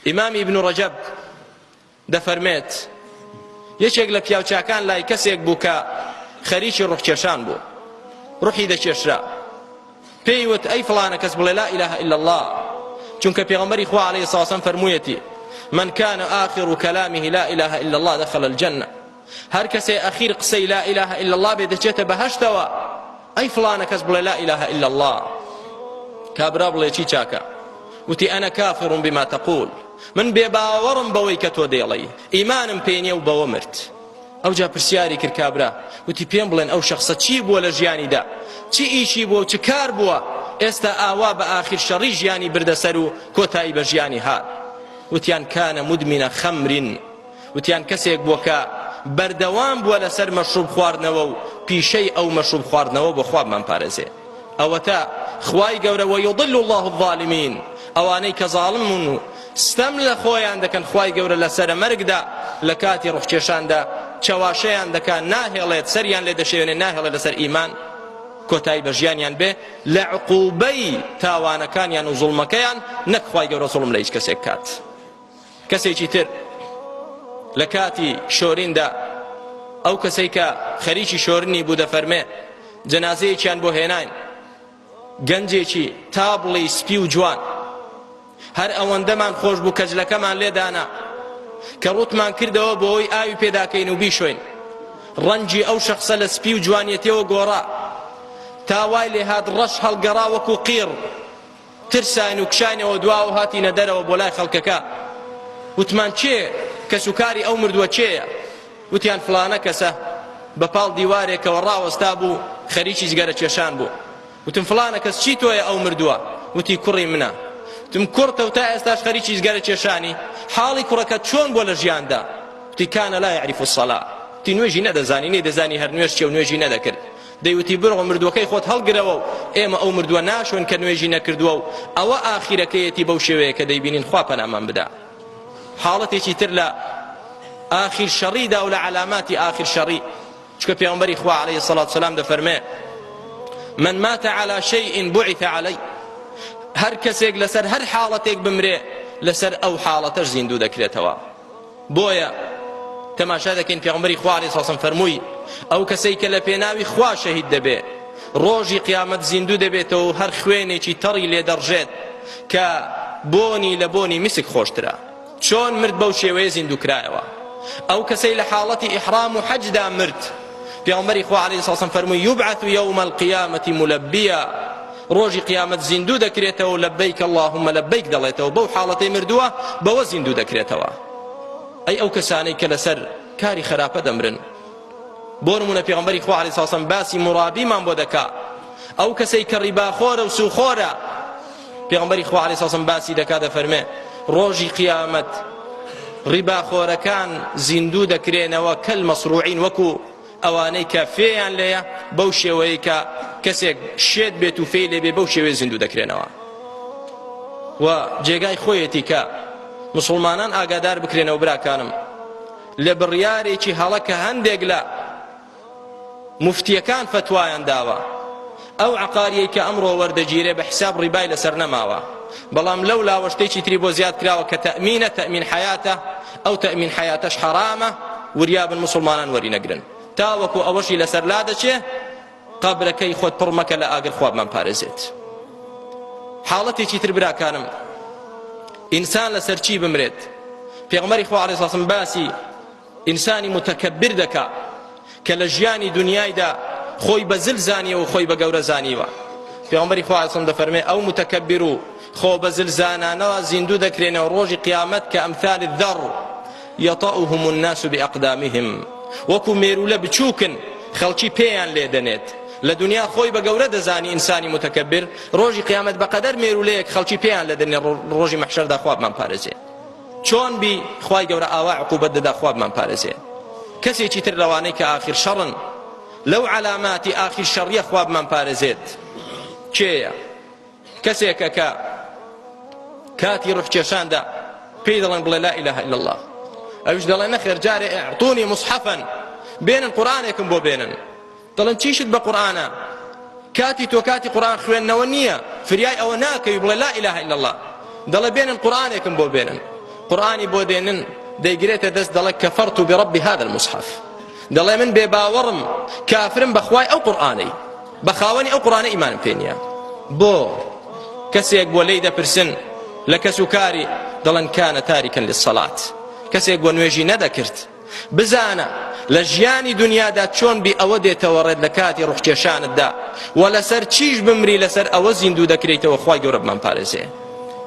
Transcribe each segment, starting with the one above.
ئیمامی ابن ڕەجەب دەفەرمێت یەکێک لە پیاوچاکان لای کەسێک بوو کە خەریکی ڕوحکێشان بوو، ڕوحی دەکێشرا، پێی وت ئەی فڵانە کەس بڵێ لا إله إلا الله، چونکە پێغەمبەری خوا عەلەیهی سڵاو وسەلام فەرموویەتی من كان آخر كلامه لا إله إلا الله دخل الجنة، هەر کەسێ ئەخیر قسەی لا إله إلا الله بێ دەچێتە بەهەشتەوە. ئەی فڵانە کەس بڵێ لا إله إلا الله. کابرا بڵێ چی چاکە؟ وتی ئەنە کافر بما تقول، من بێباوەڕم بەوەی کە تۆ دێڵی، ئیمانم پێ نییە و بەوە مرد. ئەوجا پرسیاری کرد کابرا، وتی پێم بڵێن ئەو شەخسە چی بووە لە ژیانیدا، چی ئیشی بووە و چ کار بووە ئێستا ئاوا بە ئاخیر شەڕی ژیانی بردەسەر و کۆتایی بە ژیانی هات؟ وتیان کانە مدمینە خەمرین، وتیان کەسێک بووە کە بەردەوام بووە لەسەر مەشروب خواردنەوە و پیشەی ئەو مەشروب خواردنەوە بۆ خوابمان پارێزێ. ئەوەتە خوای گەورە وەیضل الله الظالمین، ئەوانەی کە زاڵمن و ستەم لە خۆیان دەکەن خوای گەورە لەسەر مەرگدا لە کاتی ڕوحکێشاندا چەواشەیان دەکات، ناهێڵێت سەریان لێ دەشێنێت، ناهێڵێت لەسەر ئیمان کۆتایی بە ژیانیان بێ لە عقوبەی تاوانەکانیان و زوڵمەکەیان، نەک خوای گەورە زوڵم لە هیچ کەسێک کات. کەسێکی تر لە کاتی شۆریندا ئەو کەسەی کە خەریکی شۆرنی بوو دەفەرمێ جەنازەیەکیان بۆ هێناین، گەنجێکی تابڵی سپی و جوان، هەر ئەوەندەمان خۆش بوو کەجلەکەمان لێدانا کە ڕوتمان کردەوە بۆەوەی ئاوی پێداکەین و بیشۆین. ڕەنجی ئەو شەخسە لە سپی و جوانیەتەوە گۆڕا، تاوای لێ هات ڕەش هەڵگەڕا وەکو قیر، ترساین و کشانەوە دواوە هاتینە دەرەوە بۆ لای خەڵکەکە. وتمان چێ کە سوکاری ئەو مردووە چێیە؟ وتیان فڵانە کەسە بە پاڵ دیوارێکەوە ڕاوەستا بوو، خەریکی جگەرە کێشان بوو. وتم فڵانە کەس چی تۆیە ئەو مردووە؟ وتی کوڕی منە. وتم کوڕتە و تا ئێستاش خەریکی جگەرە کێشانی، حاڵی کوڕەکەت چۆن بۆ لە ژیاندا؟ وتی کانە لا یعریف الصلاة، وتی نوێژی نەدەزانی، نەیدەزانی هەر نوێژ چیە و نوێژی نەدەکرد. دەیوتی بڕۆ مردووەکەی خۆت هەڵگرەوە و ئێمە ئەو مردووە ناشۆن کە نوێژی نەکردووە و ئەوە ئاخیرەکەیەتی بەو شێوەیە کە دەیبینین خوا پەنامان بدا. حاڵەتێکی تر لە آخر شەڕیدا و لە علاماتی آخر شەڕی، چکە پێغەمبەری خوا عەلەیهی الصلاة والسلام دەفەرمێ من مات على شيء بعث عليه، هەر کەسێک لەسەر هەر حاڵەتێک بمرێ لەسەر ئەو حاڵەتەش زیندوو دەکرێتەوە. بۆیە تەماشا دەکەین پێغەمبەری خوا عەلەیهی الصلاة والسلام فەرمووی ئەو کەسەی کە لە پێناوی خوا شەهید دەبێ ڕۆژی قیامەت زیندوو دەبێتەوە و هەر خوێنێکی تەڕی لێ دەڕژێت کە بۆنی لە بۆنی میسک خۆشترە، چۆن مرد بەو شێوەیە زیندوو کرایەوە. ئەو کەسەی لە حاڵەتی ئیحرام و حەجدا مرد، پێغەمبەری خوا عەلەیهی الصلاة والسلام فەرمووی یوبعث یوم القیامة ملبیا، ڕۆژی قیامەت زیندوو دەکرێتەوە و لەبەیک اللهم لەبەیک دەڵێتەوە، بەو حاڵەتەی مردووە بەوە زیندوو دەکرێتەوە. ئەی ئەو کەسانەی کە لەسەر کاری خراپە دەمرن، بۆ نمونە پێغەمبەری خوا عەلەیهی الصلاة والسلام باسی مرابیمان بۆ دەکا، ئەو کەسەی کە ڕیباخۆرە و سوخۆرە، پێغەمبەری خوا عەلەیهی الصلاة والسلام باسی دەکا دەفەرمێ ڕۆژی قیامەت ڕیباخۆرەکان زیندوو دەکرێنەوە کەل مەسروعین، وەکو ئەوانەی کە فێیان لێیە، بەو شێوەیە کە کەسێک شێت بێت و فێی لێ بێ بەو شێوەیە زیندوو دەکرێنەوە. و جێگای خۆیەتی کە مسلمانان ئاگادار بکرێنەوە براکانم لە بڕیارێکی هەڵە کە هەندێک لە مفتیەکان فتوایان داوە، ئەو عقاریەی کە ئەمڕۆ وەردەگیرێ بە حساب ڕیبای لەسەر نەماوە، بەڵام لەو لاوەشتێکی تری بۆ زیاد کراوە کە تەئمینە، تەئمین حەیاتە، ئەو تەئمین حەیاتەش حەرامە، وریابن مسلمانان وەری نەگرن، تاوەکو ئەوەشی لەسەر لا دەچێ قەبرەکەی خۆت پڕ مەکە لە ئاگر خوابمان پارێزێت. حاڵەتێکی تر براکانم ئینسان لەسەر چی بمرێت؟ پێغەمبەری خوا عەلەیهی الصلاة والسلام باسی ئینسانی متەکەبر دەکا کە لە ژیانی دنیایدا خۆی بە زل زانیەوە و خۆی بە گەورە زانیوە. پێغەمبەری خوا عەلەیهی الصلاة والسلام دەفەرمێ ئەو متەکەبر و خۆ بە زل زانانەوە زیندوو دەکرێنەوە ڕۆژی قیامەت کە ئەمثال الذەڕ یەطەؤهم الناس بأقدامهم، وەکو مێرولە بچووکن خەڵکی پێیان لێ دەنێت. لە دنیا خۆی بە گەورە دەزانی ئینسانی متەکەبر، ڕۆژی قیامەت بەقەدەر مێرولەیەک خەڵکی پێیان لێ دەنێت ڕۆژی مەحشەردا خوابمان پارێزێ. چۆن بی خوای گەورە ئاوا عقوبەت دەدا خوابمان پارێزێ. کەسێکی تر لەوانەی کە ئاخر شەڕن، لەو علاماتی ئاخر شەڕیە خوابمان پارێزێت کێیە؟ کەسێکە کە کاتی ڕوحکێشاندا پێی دەڵێن بڵێ لا إله إلا الله، ئەوش دەڵێن نەخێر جارێ ئەعطونی مصحەفەن، بێنن قورئانێکم بۆ بێنن. دەڵێن چیشت بە قورئانە؟ کاتی تۆ کاتی قورئان خوێندنەوە نییە، فریای ئەوە ناکەوی بڵێ لا إله إلا الله، دەڵێ بێنن قورئانێکم بۆ بێنن. قورآنی بۆ دێنن دەیگرێتە دەست دەڵێ کەفەرت برب هذا المصحف، دەڵێ من بێباوەڕم کافرم بەخوای ئەو قورآنەی، بە خاوەنی ئەو قورآنە ئیمانم پێ نییە. بۆ کەسێک بۆ لێی دەپرسن لە کەس و کاری دەڵێن کانە تاریکن للسەڵات، کەسێک بۆ نوێژی نەدەکرد بزانە لە ژیانی دنیادا چۆن بی ئەوە دێتەوە ڕێت لە کاتی ڕوخکێشانتدا و لەسەر چیش بمری لەسەر ئەوە زیندوو دەکرێتەوە خوای گەورە بمان پارێزێ.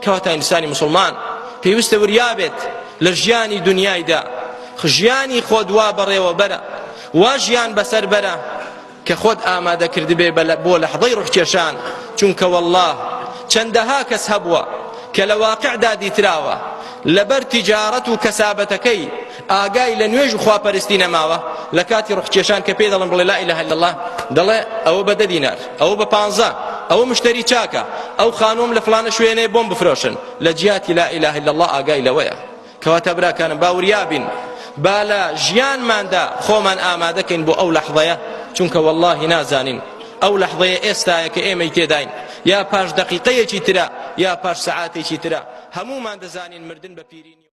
کەواتە ئینسانی مسلمان پێویستە وریابێت لە ژیانی دنیایدا ژیانی خۆت وا بەڕێوە بەرە، وا ژیان بەسەر بەرە کە خۆت ئامادە کردبێ بۆ لەحظەی ڕوخکێشان، چونکە والله چەندەها کەس هەبووە کە لە واقعدا دیتراوە لەبەر تیجارەت و کەسابەتەکەی ئاگای لە نوێژ و خواپەرستی نەماوە، لە کاتی ڕوخکێشان کە پێی دەڵێن بڵێ لا ئیلاهە ئیلا الله دەڵێ ئەوە بە 10 دینار، ئەوە بە 15، ئەوە مشتری چاکە، ئەو خانوم لە فلانە شوێنێ بۆم بفرۆشن، لە جیاتی لا ئیلاهە ئیلا الله ئاگای لەوەیە. کەواتە براکانم باوریابین با لە ژیانماندا خۆمان ئامادەکەین بۆ ئەو لەحظەیە، چونکە واللهی نازانین ئەو لەحظەیە ئێستایە کە ئێمەی تێداین، یا پاش دەقیقەیەکی ترە یا پاش سەعاتێکی ترە، هەمومان دەزانین مردن بە پیرینی